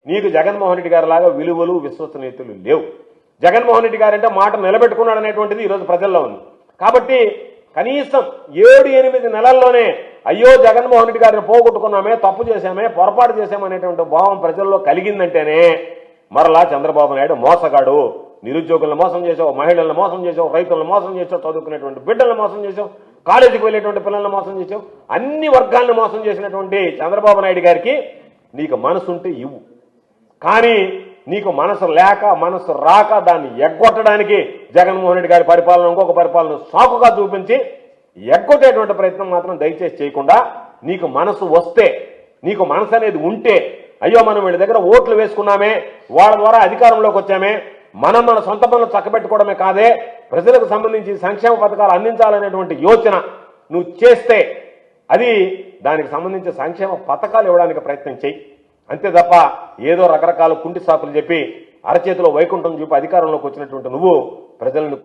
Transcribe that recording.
నీకు జగన్మోహన్ రెడ్డి గారి లాగా విలువలు విశ్వసనీయతలు లేవు. జగన్మోహన్ రెడ్డి గారు అంటే మాట నిలబెట్టుకున్నాడు అనేటువంటిది ఈరోజు ప్రజల్లో ఉంది. కాబట్టి కనీసం 7-8 నెలల్లోనే అయ్యో జగన్మోహన్ రెడ్డి గారిని పోగొట్టుకున్నామే, తప్పు చేశామే, పొరపాటు చేశామనేటువంటి భావం ప్రజల్లో కలిగిందంటేనే మరలా చంద్రబాబు నాయుడు మోసగాడు, నిరుద్యోగులను మోసం చేసావు, మహిళలను మోసం చేసావు, రైతులను మోసం చేసావు, చదువుకునేటువంటి బిడ్డలను మోసం చేసావు, కాలేజీకి వెళ్ళేటువంటి పిల్లలను మోసం చేసావు, అన్ని వర్గాలను మోసం చేసినటువంటి చంద్రబాబు నాయుడు గారికి నీకు మనసుంటే ఇవ్వు. కానీ నీకు మనసు లేక మనసు రాక దాన్ని ఎగ్గొట్టడానికి జగన్మోహన్ రెడ్డి గారి పరిపాలన ఇంకొక పరిపాలన సాకుగా చూపించి ఎగ్గొట్టేటువంటి ప్రయత్నం మాత్రం దయచేసి చేయకుండా, నీకు మనసు వస్తే, నీకు మనసు అనేది ఉంటే, అయ్యో మనం వీళ్ళ దగ్గర ఓట్లు వేసుకున్నామే, వాళ్ళ ద్వారా అధికారంలోకి వచ్చామే, మనం మన సొంత పనులు చక్కబెట్టుకోవడమే కాదే ప్రజలకు సంబంధించి సంక్షేమ పథకాలు అందించాలనేటువంటి యోచన నువ్వు చేస్తే అది దానికి సంబంధించి సంక్షేమ పథకాలు ఇవ్వడానికి ప్రయత్నం చేయి. అంతే తప్ప ఏదో రకరకాల కుంటి సాకులు చెప్పి అరచేతిలో వైకుంఠం చూపి అధికారంలోకి వచ్చినటువంటి నువ్వు ప్రజలను